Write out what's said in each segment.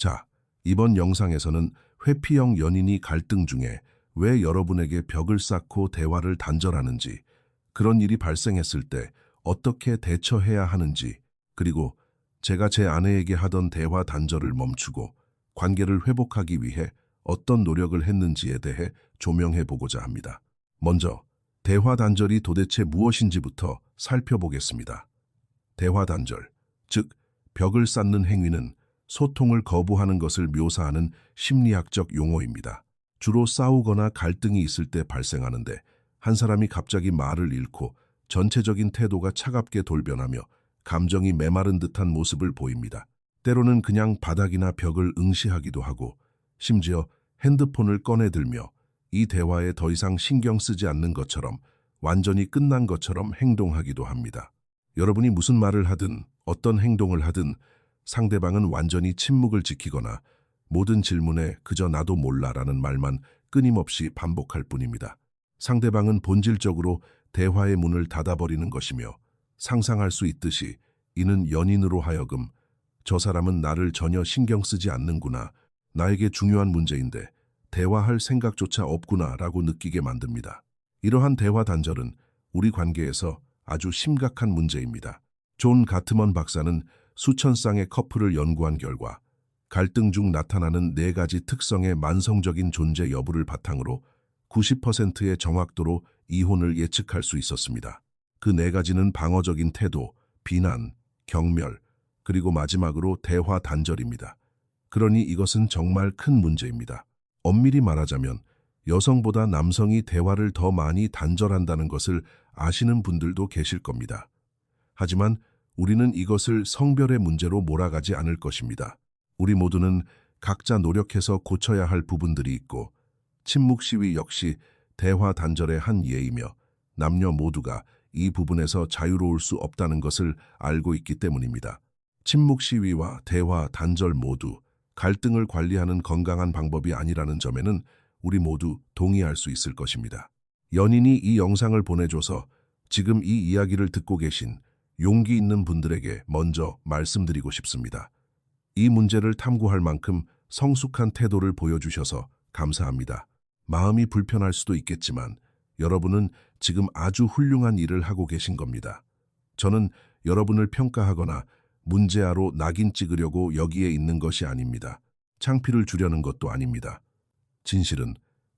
자, 이번 영상에서는 회피형 연인이 갈등 중에 왜 여러분에게 벽을 쌓고 대화를 단절하는지, 그런 일이 발생했을 때 어떻게 대처해야 하는지, 그리고 제가 제 아내에게 하던 대화 단절을 멈추고 관계를 회복하기 위해 어떤 노력을 했는지에 대해 조명해 보고자 합니다. 먼저 대화 단절이 도대체 무엇인지부터 살펴보겠습니다. 대화 단절, 즉 벽을 쌓는 행위는 소통을 거부하는 것을 묘사하는 심리학적 용어입니다. 주로 싸우거나 갈등이 있을 때 발생하는데, 한 사람이 갑자기 말을 잃고 전체적인 태도가 차갑게 돌변하며 감정이 메마른 듯한 모습을 보입니다. 때로는 그냥 바닥이나 벽을 응시하기도 하고, 심지어 핸드폰을 꺼내들며 이 대화에 더 이상 신경 쓰지 않는 것처럼, 완전히 끝난 것처럼 행동하기도 합니다. 여러분이 무슨 말을 하든 어떤 행동을 하든 상대방은 완전히 침묵을 지키거나 모든 질문에 그저 나도 몰라라는 말만 끊임없이 반복할 뿐입니다. 상대방은 본질적으로 대화의 문을 닫아버리는 것이며, 상상할 수 있듯이 이는 연인으로 하여금 저 사람은 나를 전혀 신경 쓰지 않는구나, 나에게 중요한 문제인데 대화할 생각조차 없구나 라고 느끼게 만듭니다. 이러한 대화 단절은 우리 관계에서 아주 심각한 문제입니다. 존 가트먼 박사는 수천 쌍의 커플을 연구한 결과 갈등 중 나타나는 4가지 특성의 만성적인 존재 여부를 바탕으로 90%의 정확도로 이혼을 예측할 수 있었습니다. 그 4가지는 방어적인 태도, 비난, 경멸, 그리고 마지막으로 대화 단절입니다. 그러니 이것은 정말 큰 문제입니다. 엄밀히 말하자면 여성보다 남성이 대화를 더 많이 단절한다는 것을 아시는 분들도 계실 겁니다. 하지만 우리는 이것을 성별의 문제로 몰아가지 않을 것입니다. 우리 모두는 각자 노력해서 고쳐야 할 부분들이 있고, 침묵 시위 역시 대화 단절의 한 예이며, 남녀 모두가 이 부분에서 자유로울 수 없다는 것을 알고 있기 때문입니다. 침묵 시위와 대화 단절 모두 갈등을 관리하는 건강한 방법이 아니라는 점에는 우리 모두 동의할 수 있을 것입니다. 연인이 이 영상을 보내줘서 지금 이 이야기를 듣고 계신 용기 있는 분들에게 먼저 말씀드리고 싶습니다. 이 문제를 탐구할 만큼 성숙한 태도를 보여주셔서 감사합니다. 마음이 불편할 수도 있겠지만 여러분은 지금 아주 훌륭한 일을 하고 계신 겁니다. 저는 여러분을 평가하거나 문제아로 낙인 찍으려고 여기에 있는 것이 아닙니다. 창피를 주려는 것도 아닙니다. 진실은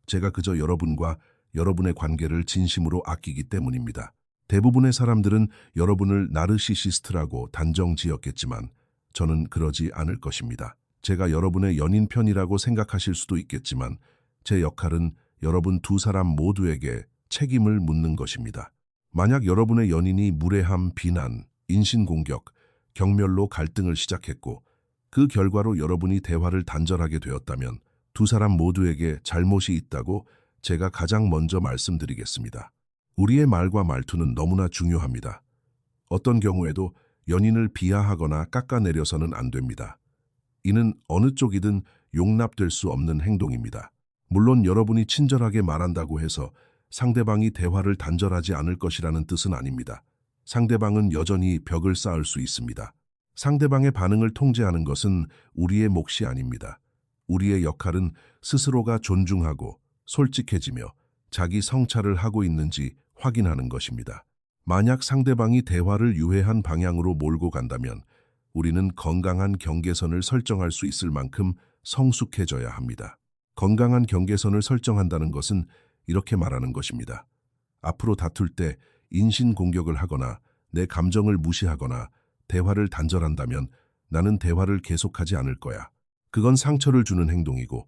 제가 그저 여러분과 여러분의 관계를 진심으로 아끼기 때문입니다. 대부분의 사람들은 여러분을 나르시시스트라고 단정 지었겠지만 저는 그러지 않을 것입니다. 제가 여러분의 연인 편이라고 생각하실 수도 있겠지만 제 역할은 여러분 두 사람 모두에게 책임을 묻는 것입니다. 만약 여러분의 연인이 무례함, 비난, 인신공격, 경멸로 갈등을 시작했고 그 결과로 여러분이 대화를 단절하게 되었다면 두 사람 모두에게 잘못이 있다고 제가 가장 먼저 말씀드리겠습니다. 우리의 말과 말투는 너무나 중요합니다. 어떤 경우에도 연인을 비하하거나 깎아내려서는 안 됩니다. 이는 어느 쪽이든 용납될 수 없는 행동입니다. 물론 여러분이 친절하게 말한다고 해서 상대방이 대화를 단절하지 않을 것이라는 뜻은 아닙니다. 상대방은 여전히 벽을 쌓을 수 있습니다. 상대방의 반응을 통제하는 것은 우리의 몫이 아닙니다. 우리의 역할은 스스로가 존중하고 솔직해지며 자기 성찰을 하고 있는지 확인하는 것입니다. 만약 상대방이 대화를 유해한 방향으로 몰고 간다면 우리는 건강한 경계선을 설정할 수 있을 만큼 성숙해져야 합니다. 건강한 경계선을 설정한다는 것은 이렇게 말하는 것입니다. 앞으로 다툴 때 인신공격을 하거나 내 감정을 무시하거나 대화를 단절한다면 나는 대화를 계속하지 않을 거야. 그건 상처를 주는 행동이고,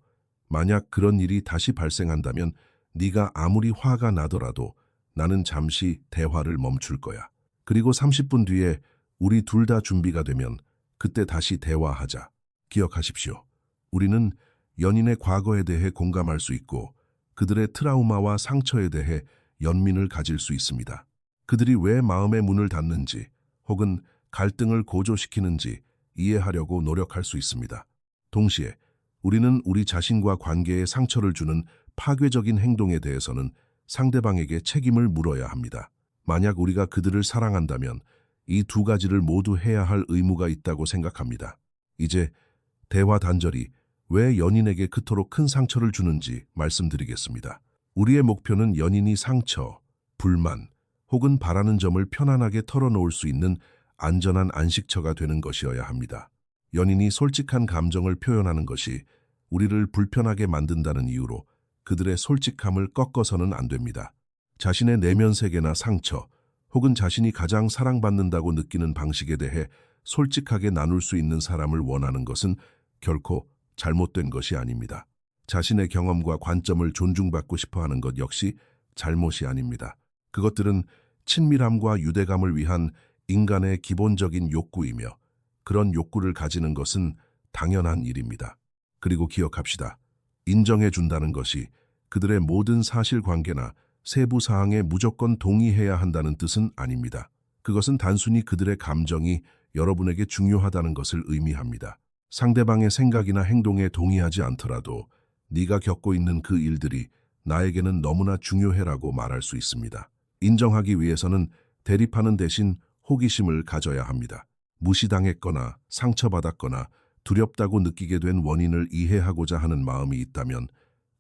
만약 그런 일이 다시 발생한다면 네가 아무리 화가 나더라도 나는 잠시 대화를 멈출 거야. 그리고 30분 뒤에 우리 둘 다 준비가 되면 그때 다시 대화하자. 기억하십시오. 우리는 연인의 과거에 대해 공감할 수 있고 그들의 트라우마와 상처에 대해 연민을 가질 수 있습니다. 그들이 왜 마음의 문을 닫는지 혹은 갈등을 고조시키는지 이해하려고 노력할 수 있습니다. 동시에 우리는 우리 자신과 관계에 상처를 주는 파괴적인 행동에 대해서는 상대방에게 책임을 물어야 합니다. 만약 우리가 그들을 사랑한다면 이 두 가지를 모두 해야 할 의무가 있다고 생각합니다. 이제 대화 단절이 왜 연인에게 그토록 큰 상처를 주는지 말씀드리겠습니다. 우리의 목표는 연인이 상처, 불만, 혹은 바라는 점을 편안하게 털어놓을 수 있는 안전한 안식처가 되는 것이어야 합니다. 연인이 솔직한 감정을 표현하는 것이 우리를 불편하게 만든다는 이유로 그들의 솔직함을 꺾어서는 안 됩니다. 자신의 내면 세계나 상처, 혹은 자신이 가장 사랑받는다고 느끼는 방식에 대해 솔직하게 나눌 수 있는 사람을 원하는 것은 결코 잘못된 것이 아닙니다. 자신의 경험과 관점을 존중받고 싶어 하는 것 역시 잘못이 아닙니다. 그것들은 친밀함과 유대감을 위한 인간의 기본적인 욕구이며 그런 욕구를 가지는 것은 당연한 일입니다. 그리고 기억합시다. 인정해 준다는 것이 그들의 모든 사실관계나 세부 사항에 무조건 동의해야 한다는 뜻은 아닙니다. 그것은 단순히 그들의 감정이 여러분에게 중요하다는 것을 의미합니다. 상대방의 생각이나 행동에 동의하지 않더라도 네가 겪고 있는 그 일들이 나에게는 너무나 중요해라고 말할 수 있습니다. 인정하기 위해서는 대립하는 대신 호기심을 가져야 합니다. 무시당했거나 상처받았거나 두렵다고 느끼게 된 원인을 이해하고자 하는 마음이 있다면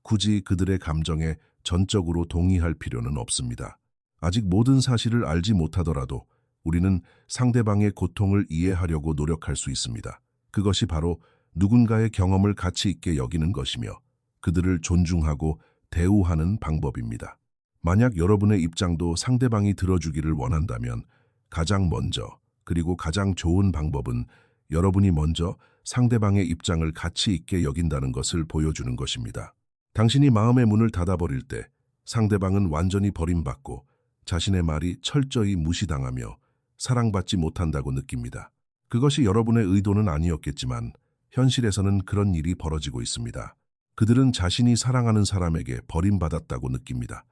굳이 그들의 감정에 전적으로 동의할 필요는 없습니다. 아직 모든 사실을 알지 못하더라도 우리는 상대방의 고통을 이해하려고 노력할 수 있습니다. 그것이 바로 누군가의 경험을 가치 있게 여기는 것이며 그들을 존중하고 대우하는 방법입니다. 만약 여러분의 입장도 상대방이 들어주기를 원한다면 가장 먼저 그리고 가장 좋은 방법은 여러분이 먼저 상대방의 입장을 가치 있게 여긴다는 것을 보여주는 것입니다. 당신이 마음의 문을 닫아버릴 때 상대방은 완전히 버림받고 자신의 말이 철저히 무시당하며 사랑받지 못한다고 느낍니다. 그것이 여러분의 의도는 아니었겠지만 현실에서는 그런 일이 벌어지고 있습니다. 그들은 자신이 사랑하는 사람에게 버림받았다고 느낍니다.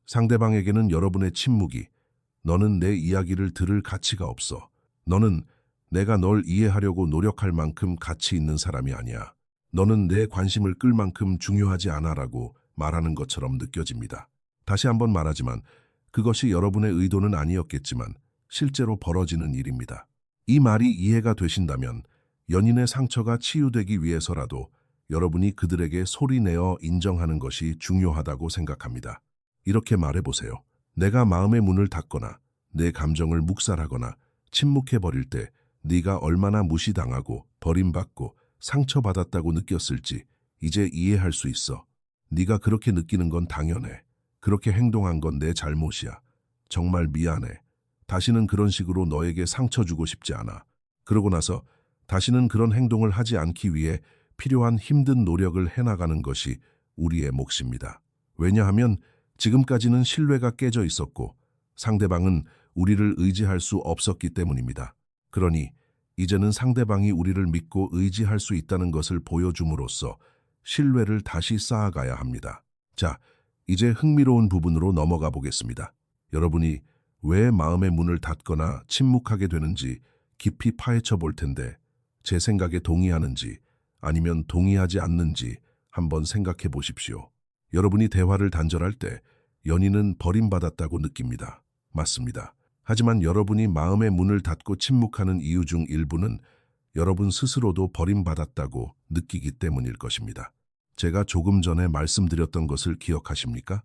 상대방에게는 여러분의 침묵이 너는 내 이야기를 들을 가치가 없어. 너는 내가 널 이해하려고 노력할 만큼 가치 있는 사람이 아니야. 너는 내 관심을 끌 만큼 중요하지 않아라고 말하는 것처럼 느껴집니다. 다시 한번 말하지만 그것이 여러분의 의도는 아니었겠지만 실제로 벌어지는 일입니다. 이 말이 이해가 되신다면 연인의 상처가 치유되기 위해서라도 여러분이 그들에게 소리내어 인정하는 것이 중요하다고 생각합니다. 이렇게 말해보세요. 내가 마음의 문을 닫거나 내 감정을 묵살하거나 침묵해버릴 때 네가 얼마나 무시당하고 버림받고 상처받았다고 느꼈을지 이제 이해할 수 있어. 네가 그렇게 느끼는 건 당연해. 그렇게 행동한 건 내 잘못이야. 정말 미안해. 다시는 그런 식으로 너에게 상처 주고 싶지 않아. 그러고 나서 다시는 그런 행동을 하지 않기 위해 필요한 힘든 노력을 해나가는 것이 우리의 몫입니다. 왜냐하면 지금까지는 신뢰가 깨져 있었고 상대방은 우리를 의지할 수 없었기 때문입니다. 그러니 이제는 상대방이 우리를 믿고 의지할 수 있다는 것을 보여줌으로써 신뢰를 다시 쌓아가야 합니다. 자, 이제 흥미로운 부분으로 넘어가 보겠습니다. 여러분이 왜 마음의 문을 닫거나 침묵하게 되는지 깊이 파헤쳐 볼 텐데 제 생각에 동의하는지 아니면 동의하지 않는지 한번 생각해 보십시오. 여러분이 대화를 단절할 때 연인은 버림받았다고 느낍니다. 맞습니다. 하지만 여러분이 마음의 문을 닫고 침묵하는 이유 중 일부는 여러분 스스로도 버림받았다고 느끼기 때문일 것입니다. 제가 조금 전에 말씀드렸던 것을 기억하십니까?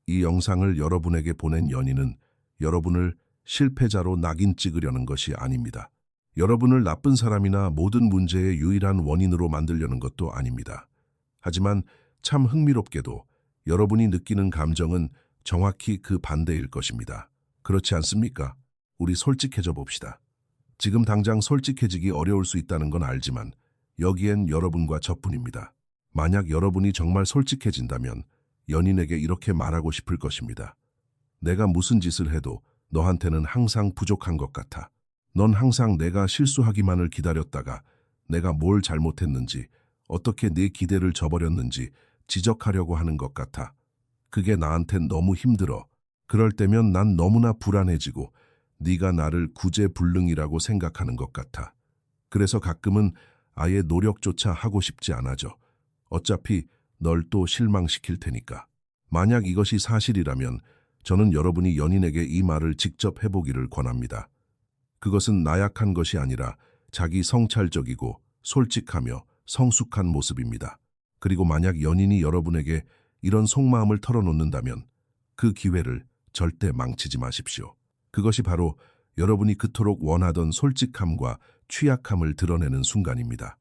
이 영상을 여러분에게 보낸 연인은 여러분을 실패자로 낙인 찍으려는 것이 아닙니다. 여러분을 나쁜 사람이나 모든 문제의 유일한 원인으로 만들려는 것도 아닙니다. 하지만 참 흥미롭게도 여러분이 느끼는 감정은 정확히 그 반대일 것입니다. 그렇지 않습니까? 우리 솔직해져 봅시다. 지금 당장 솔직해지기 어려울 수 있다는 건 알지만 여기엔 여러분과 저뿐입니다. 만약 여러분이 정말 솔직해진다면 연인에게 이렇게 말하고 싶을 것입니다. 내가 무슨 짓을 해도 너한테는 항상 부족한 것 같아. 넌 항상 내가 실수하기만을 기다렸다가 내가 뭘 잘못했는지, 어떻게 내 기대를 저버렸는지 지적하려고 하는 것 같아. 그게 나한텐 너무 힘들어. 그럴 때면 난 너무나 불안해지고 네가 나를 구제불능이라고 생각하는 것 같아. 그래서 가끔은 아예 노력조차 하고 싶지 않아져. 어차피 널 또 실망시킬 테니까. 만약 이것이 사실이라면 저는 여러분이 연인에게 이 말을 직접 해보기를 권합니다. 그것은 나약한 것이 아니라 자기 성찰적이고 솔직하며 성숙한 모습입니다. 그리고 만약 연인이 여러분에게 이런 속마음을 털어놓는다면 그 기회를 절대 망치지 마십시오. 그것이 바로 여러분이 그토록 원하던 솔직함과 취약함을 드러내는 순간입니다.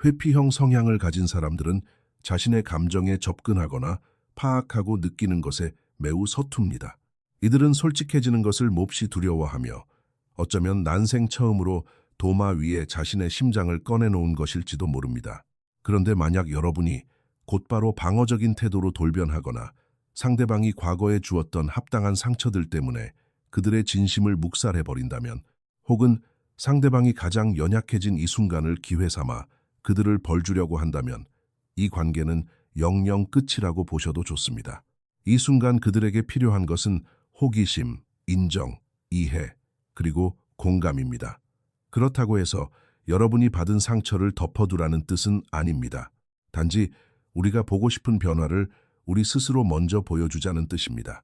회피형 성향을 가진 사람들은 자신의 감정에 접근하거나 파악하고 느끼는 것에 매우 서툽니다. 이들은 솔직해지는 것을 몹시 두려워하며 어쩌면 난생 처음으로 도마 위에 자신의 심장을 꺼내놓은 것일지도 모릅니다. 그런데 만약 여러분이 곧바로 방어적인 태도로 돌변하거나 상대방이 과거에 주었던 합당한 상처들 때문에 그들의 진심을 묵살해버린다면, 혹은 상대방이 가장 연약해진 이 순간을 기회 삼아 그들을 벌주려고 한다면 이 관계는 영영 끝이라고 보셔도 좋습니다. 이 순간 그들에게 필요한 것은 호기심, 인정, 이해, 그리고 공감입니다. 그렇다고 해서 여러분이 받은 상처를 덮어두라는 뜻은 아닙니다. 단지 우리가 보고 싶은 변화를 우리 스스로 먼저 보여주자는 뜻입니다.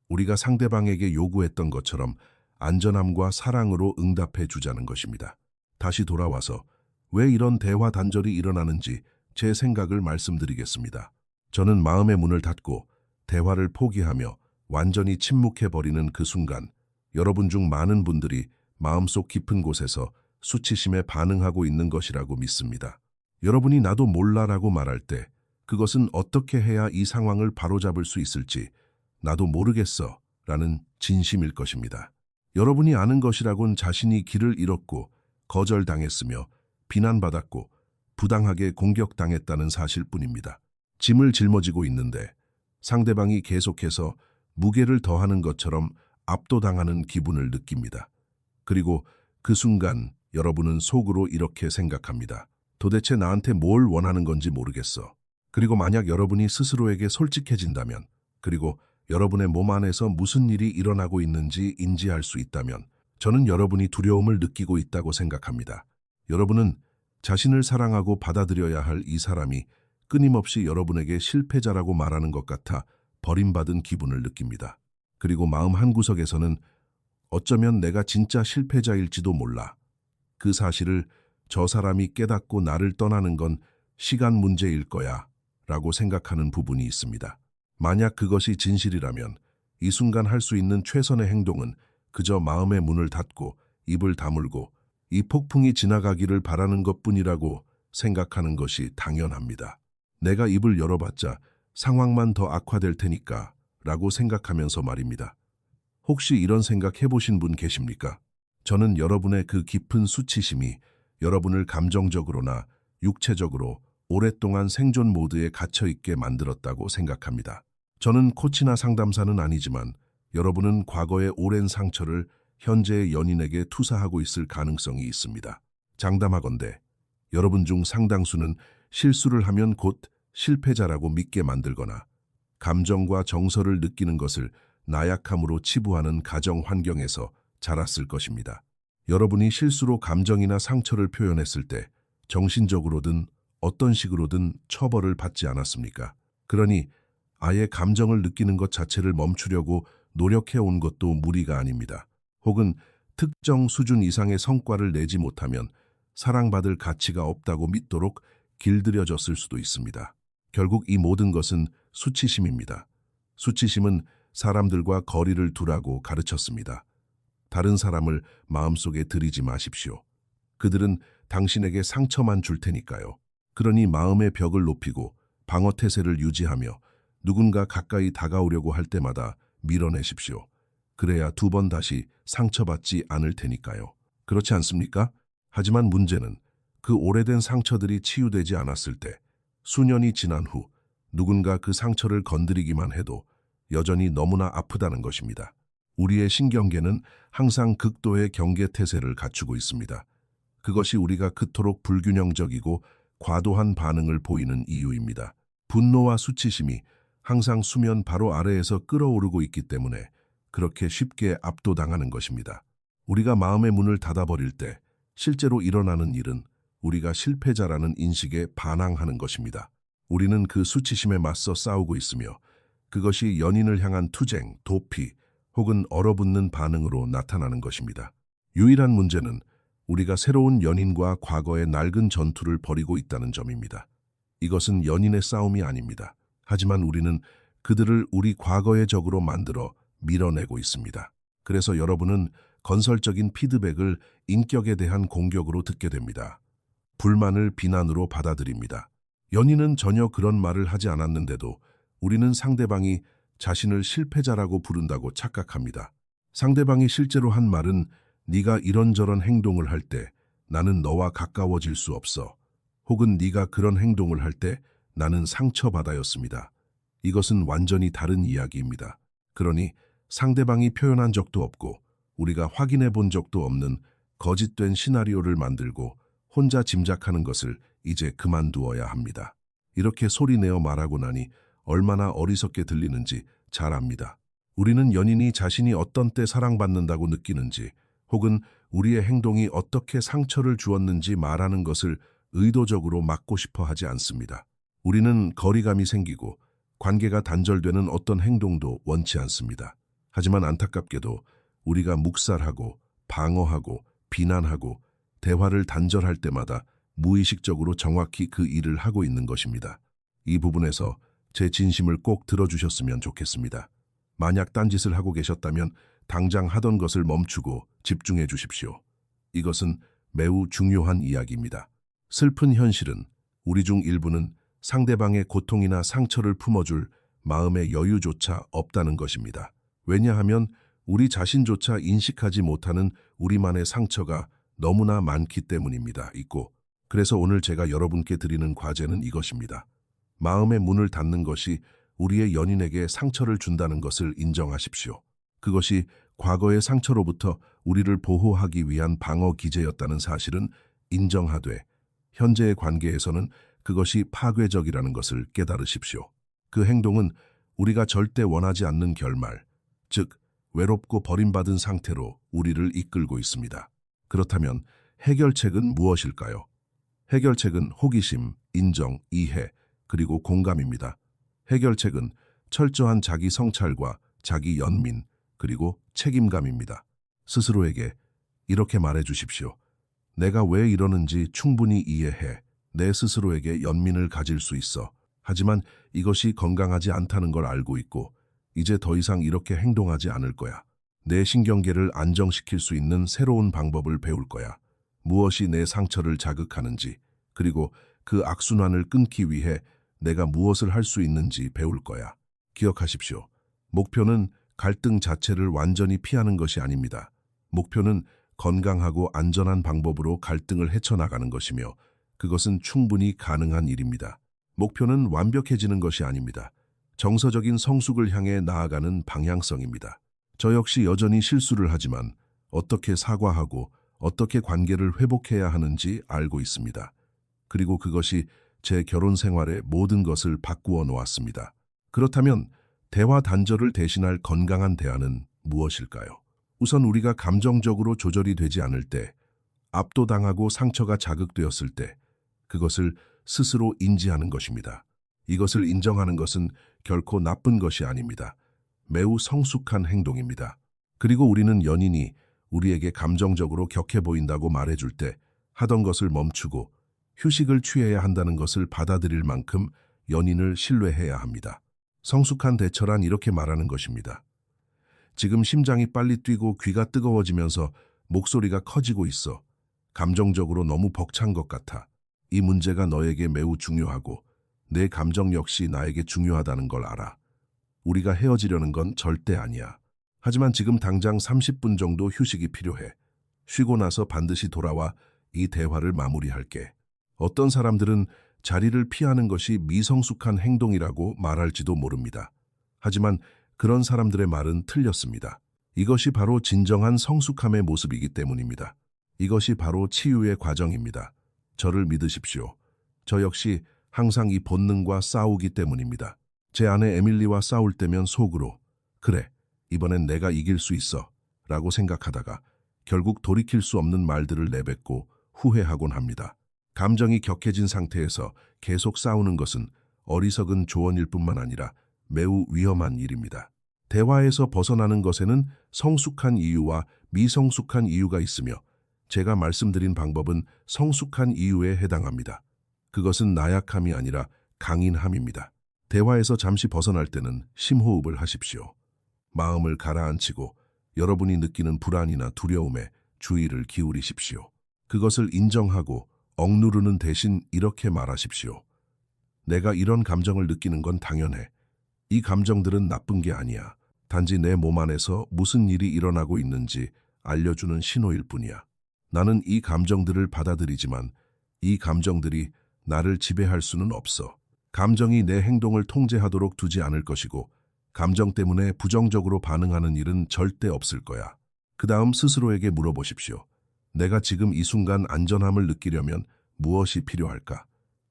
우리가 상대방에게 요구했던 것처럼 안전함과 사랑으로 응답해 주자는 것입니다. 다시 돌아와서 왜 이런 대화 단절이 일어나는지 제 생각을 말씀드리겠습니다. 저는 마음의 문을 닫고 대화를 포기하며 완전히 침묵해버리는 그 순간, 여러분 중 많은 분들이 마음속 깊은 곳에서 수치심에 반응하고 있는 것이라고 믿습니다. 여러분이 나도 몰라라고 말할 때 그것은 어떻게 해야 이 상황을 바로잡을 수 있을지 나도 모르겠어 라는 진심일 것입니다. 여러분이 아는 것이라곤 자신이 길을 잃었고 거절당했으며 비난받았고 부당하게 공격당했다는 사실뿐입니다. 짐을 짊어지고 있는데 상대방이 계속해서 무게를 더하는 것처럼 압도당하는 기분을 느낍니다. 그리고 그 순간 여러분은 속으로 이렇게 생각합니다. 도대체 나한테 뭘 원하는 건지 모르겠어. 그리고 만약 여러분이 스스로에게 솔직해진다면, 그리고 여러분의 몸 안에서 무슨 일이 일어나고 있는지 인지할 수 있다면, 저는 여러분이 두려움을 느끼고 있다고 생각합니다. 여러분은 자신을 사랑하고 받아들여야 할 이 사람이 끊임없이 여러분에게 실패자라고 말하는 것 같아 버림받은 기분을 느낍니다. 그리고 마음 한구석에서는 어쩌면 내가 진짜 실패자일지도 몰라. 그 사실을 저 사람이 깨닫고 나를 떠나는 건 시간 문제일 거야 라고 생각하는 부분이 있습니다. 만약 그것이 진실이라면 이 순간 할 수 있는 최선의 행동은 그저 마음의 문을 닫고 입을 다물고 이 폭풍이 지나가기를 바라는 것뿐이라고 생각하는 것이 당연합니다. 내가 입을 열어봤자 상황만 더 악화될 테니까 라고 생각하면서 말입니다. 혹시 이런 생각 해보신 분 계십니까? 저는 여러분의 그 깊은 수치심이 여러분을 감정적으로나 육체적으로 오랫동안 생존 모드에 갇혀있게 만들었다고 생각합니다. 저는 코치나 상담사는 아니지만 여러분은 과거의 오랜 상처를 현재의 연인에게 투사하고 있을 가능성이 있습니다. 장담하건대 여러분 중 상당수는 실수를 하면 곧 실패자라고 믿게 만들거나 감정과 정서를 느끼는 것을 나약함으로 치부하는 가정 환경에서 자랐을 것입니다. 여러분이 실수로 감정이나 상처를 표현했을 때 정신적으로든 어떤 식으로든 처벌을 받지 않았습니까? 그러니 아예 감정을 느끼는 것 자체를 멈추려고 노력해온 것도 무리가 아닙니다. 혹은 특정 수준 이상의 성과를 내지 못하면 사랑받을 가치가 없다고 믿도록 길들여졌을 수도 있습니다. 결국 이 모든 것은 수치심입니다. 수치심은 사람들과 거리를 두라고 가르쳤습니다. 다른 사람을 마음속에 들이지 마십시오. 그들은 당신에게 상처만 줄 테니까요. 그러니 마음의 벽을 높이고 방어태세를 유지하며 누군가 가까이 다가오려고 할 때마다 밀어내십시오. 그래야 두 번 다시 상처받지 않을 테니까요. 그렇지 않습니까? 하지만 문제는 그 오래된 상처들이 치유되지 않았을 때, 수년이 지난 후 누군가 그 상처를 건드리기만 해도 여전히 너무나 아프다는 것입니다. 우리의 신경계는 항상 극도의 경계태세를 갖추고 있습니다. 그것이 우리가 그토록 불균형적이고 과도한 반응을 보이는 이유입니다. 분노와 수치심이 항상 수면 바로 아래에서 끓어오르고 있기 때문에 그렇게 쉽게 압도당하는 것입니다. 우리가 마음의 문을 닫아버릴 때 실제로 일어나는 일은 우리가 실패자라는 인식에 반항하는 것입니다. 우리는 그 수치심에 맞서 싸우고 있으며 그것이 연인을 향한 투쟁, 도피 혹은 얼어붙는 반응으로 나타나는 것입니다. 유일한 문제는 우리가 새로운 연인과 과거의 낡은 전투를 벌이고 있다는 점입니다. 이것은 연인의 싸움이 아닙니다. 하지만 우리는 그들을 우리 과거의 적으로 만들어 밀어내고 있습니다. 그래서 여러분은 건설적인 피드백을 인격에 대한 공격으로 듣게 됩니다. 불만을 비난으로 받아들입니다. 연인은 전혀 그런 말을 하지 않았는데도 우리는 상대방이 자신을 실패자라고 부른다고 착각합니다. 상대방이 실제로 한 말은 네가 이런저런 행동을 할 때 나는 너와 가까워질 수 없어. 혹은 네가 그런 행동을 할 때 나는 상처받아였습니다. 이것은 완전히 다른 이야기입니다. 그러니 상대방이 표현한 적도 없고 우리가 확인해 본 적도 없는 거짓된 시나리오를 만들고 혼자 짐작하는 것을 이제 그만두어야 합니다. 이렇게 소리내어 말하고 나니 얼마나 어리석게 들리는지 잘 압니다. 우리는 연인이 자신이 어떤 때 사랑받는다고 느끼는지 혹은 우리의 행동이 어떻게 상처를 주었는지 말하는 것을 의도적으로 막고 싶어 하지 않습니다. 우리는 거리감이 생기고 관계가 단절되는 어떤 행동도 원치 않습니다. 하지만 안타깝게도 우리가 묵살하고 방어하고 비난하고 대화를 단절할 때마다 무의식적으로 정확히 그 일을 하고 있는 것입니다. 이 부분에서 제 진심을 꼭 들어주셨으면 좋겠습니다. 만약 딴짓을 하고 계셨다면 당장 하던 것을 멈추고 집중해 주십시오. 이것은 매우 중요한 이야기입니다. 슬픈 현실은 우리 중 일부는 상대방의 고통이나 상처를 품어줄 마음의 여유조차 없다는 것입니다. 왜냐하면 우리 자신조차 인식하지 못하는 우리만의 상처가 너무나 많기 때문입니다. 그래서 오늘 제가 여러분께 드리는 과제는 이것입니다. 마음의 문을 닫는 것이 우리의 연인에게 상처를 준다는 것을 인정하십시오. 그것이 과거의 상처로부터 우리를 보호하기 위한 방어 기제였다는 사실은 인정하되 현재의 관계에서는 그것이 파괴적이라는 것을 깨달으십시오. 그 행동은 우리가 절대 원하지 않는 결말, 즉 외롭고 버림받은 상태로 우리를 이끌고 있습니다. 그렇다면 해결책은 무엇일까요? 해결책은 호기심, 인정, 이해, 그리고 공감입니다. 해결책은 철저한 자기 성찰과 자기 연민, 그리고 책임감입니다. 스스로에게 이렇게 말해 주십시오. 내가 왜 이러는지 충분히 이해해. 내 스스로에게 연민을 가질 수 있어. 하지만 이것이 건강하지 않다는 걸 알고 있고 이제 더 이상 이렇게 행동하지 않을 거야. 내 신경계를 안정시킬 수 있는 새로운 방법을 배울 거야. 무엇이 내 상처를 자극하는지, 그리고 그 악순환을 끊기 위해 내가 무엇을 할 수 있는지 배울 거야. 기억하십시오. 목표는 갈등 자체를 완전히 피하는 것이 아닙니다. 목표는 건강하고 안전한 방법으로 갈등을 헤쳐나가는 것이며 그것은 충분히 가능한 일입니다. 목표는 완벽해지는 것이 아닙니다. 정서적인 성숙을 향해 나아가는 방향성입니다. 저 역시 여전히 실수를 하지만 어떻게 사과하고 어떻게 관계를 회복해야 하는지 알고 있습니다. 그리고 그것이 제 결혼 생활의 모든 것을 바꾸어 놓았습니다. 그렇다면 대화 단절을 대신할 건강한 대화는 무엇일까요? 우선 우리가 감정적으로 조절이 되지 않을 때, 압도당하고 상처가 자극되었을 때 그것을 스스로 인지하는 것입니다. 이것을 인정하는 것은 결코 나쁜 것이 아닙니다. 매우 성숙한 행동입니다. 그리고 우리는 연인이 우리에게 감정적으로 격해 보인다고 말해줄 때 하던 것을 멈추고 휴식을 취해야 한다는 것을 받아들일 만큼 연인을 신뢰해야 합니다. 성숙한 대처란 이렇게 말하는 것입니다. 지금 심장이 빨리 뛰고 귀가 뜨거워지면서 목소리가 커지고 있어. 감정적으로 너무 벅찬 것 같아. 이 문제가 너에게 매우 중요하고 내 감정 역시 나에게 중요하다는 걸 알아. 우리가 헤어지려는 건 절대 아니야. 하지만 지금 당장 30분 정도 휴식이 필요해. 쉬고 나서 반드시 돌아와 이 대화를 마무리할게. 어떤 사람들은 자리를 피하는 것이 미성숙한 행동이라고 말할지도 모릅니다. 하지만 그런 사람들의 말은 틀렸습니다. 이것이 바로 진정한 성숙함의 모습이기 때문입니다. 이것이 바로 치유의 과정입니다. 저를 믿으십시오. 저 역시 항상 이 본능과 싸우기 때문입니다. 제 아내 에밀리와 싸울 때면 속으로 그래, 이번엔 내가 이길 수 있어 라고 생각하다가 결국 돌이킬 수 없는 말들을 내뱉고 후회하곤 합니다. 감정이 격해진 상태에서 계속 싸우는 것은 어리석은 조언일 뿐만 아니라 매우 위험한 일입니다. 대화에서 벗어나는 것에는 성숙한 이유와 미성숙한 이유가 있으며 제가 말씀드린 방법은 성숙한 이유에 해당합니다. 그것은 나약함이 아니라 강인함입니다. 대화에서 잠시 벗어날 때는 심호흡을 하십시오. 마음을 가라앉히고 여러분이 느끼는 불안이나 두려움에 주의를 기울이십시오. 그것을 인정하고 억누르는 대신 이렇게 말하십시오. 내가 이런 감정을 느끼는 건 당연해. 이 감정들은 나쁜 게 아니야. 단지 내 몸 안에서 무슨 일이 일어나고 있는지 알려주는 신호일 뿐이야. 나는 이 감정들을 받아들이지만 이 감정들이 나를 지배할 수는 없어. 감정이 내 행동을 통제하도록 두지 않을 것이고 감정 때문에 부정적으로 반응하는 일은 절대 없을 거야. 그 다음 스스로에게 물어보십시오. 내가 지금 이 순간 안전함을 느끼려면 무엇이 필요할까?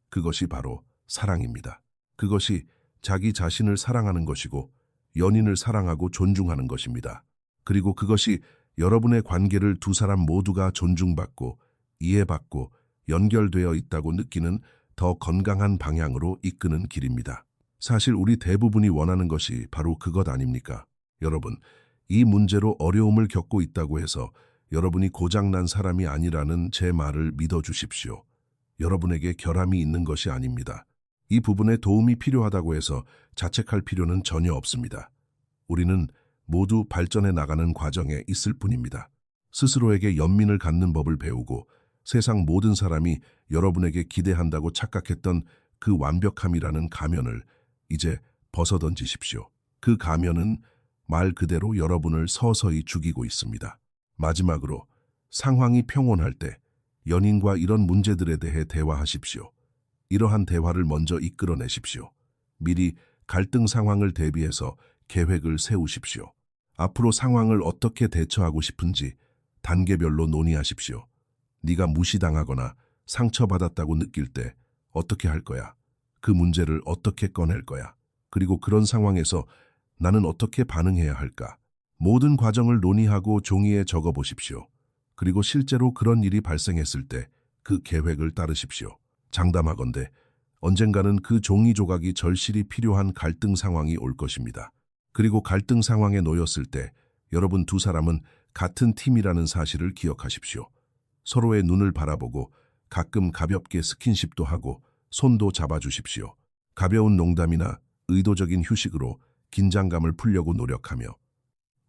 그것이 바로 사랑입니다. 그것이 자기 자신을 사랑하는 것이고 연인을 사랑하고 존중하는 것입니다. 그리고 그것이 여러분의 관계를 두 사람 모두가 존중받고 이해받고 연결되어 있다고 느끼는 더 건강한 방향으로 이끄는 길입니다. 사실 우리 대부분이 원하는 것이 바로 그것 아닙니까? 여러분, 이 문제로 어려움을 겪고 있다고 해서 여러분이 고장난 사람이 아니라는 제 말을 믿어주십시오. 여러분에게 결함이 있는 것이 아닙니다. 이 부분에 도움이 필요하다고 해서 자책할 필요는 전혀 없습니다. 우리는 모두 발전해 나가는 과정에 있을 뿐입니다. 스스로에게 연민을 갖는 법을 배우고 세상 모든 사람이 여러분에게 기대한다고 착각했던 그 완벽함이라는 가면을 이제 벗어던지십시오. 그 가면은 말 그대로 여러분을 서서히 죽이고 있습니다. 마지막으로 상황이 평온할 때 연인과 이런 문제들에 대해 대화하십시오. 이러한 대화를 먼저 이끌어내십시오. 미리 갈등 상황을 대비해서 계획을 세우십시오. 앞으로 상황을 어떻게 대처하고 싶은지 단계별로 논의하십시오. 네가 무시당하거나 상처받았다고 느낄 때 어떻게 할 거야? 그 문제를 어떻게 꺼낼 거야? 그리고 그런 상황에서 나는 어떻게 반응해야 할까? 모든 과정을 논의하고 종이에 적어보십시오. 그리고 실제로 그런 일이 발생했을 때 그 계획을 따르십시오. 장담하건대 언젠가는 그 종이 조각이 절실히 필요한 갈등 상황이 올 것입니다. 그리고 갈등 상황에 놓였을 때 여러분 두 사람은 같은 팀이라는 사실을 기억하십시오. 서로의 눈을 바라보고 가끔 가볍게 스킨십도 하고 손도 잡아주십시오. 가벼운 농담이나 의도적인 휴식으로 긴장감을 풀려고 노력하며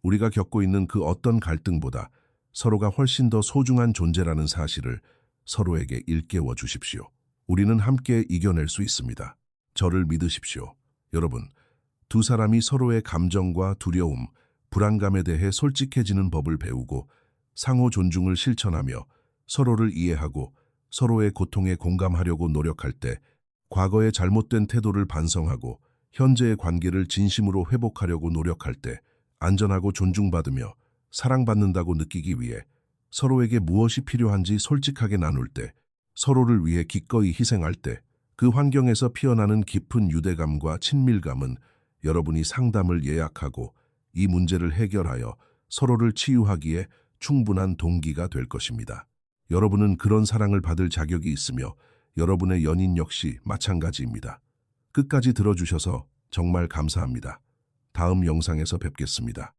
우리가 겪고 있는 그 어떤 갈등보다 서로가 훨씬 더 소중한 존재라는 사실을 서로에게 일깨워 주십시오. 우리는 함께 이겨낼 수 있습니다. 저를 믿으십시오. 여러분, 두 사람이 서로의 감정과 두려움, 불안감에 대해 솔직해지는 법을 배우고 상호 존중을 실천하며 서로를 이해하고 서로의 고통에 공감하려고 노력할 때 과거의 잘못된 태도를 반성하고 현재의 관계를 진심으로 회복하려고 노력할 때 안전하고 존중받으며 사랑받는다고 느끼기 위해 서로에게 무엇이 필요한지 솔직하게 나눌 때 서로를 위해 기꺼이 희생할 때 그 환경에서 피어나는 깊은 유대감과 친밀감은 여러분이 상담을 예약하고 이 문제를 해결하여 서로를 치유하기에 충분한 동기가 될 것입니다. 여러분은 그런 사랑을 받을 자격이 있으며 여러분의 연인 역시 마찬가지입니다. 끝까지 들어주셔서 정말 감사합니다. 다음 영상에서 뵙겠습니다.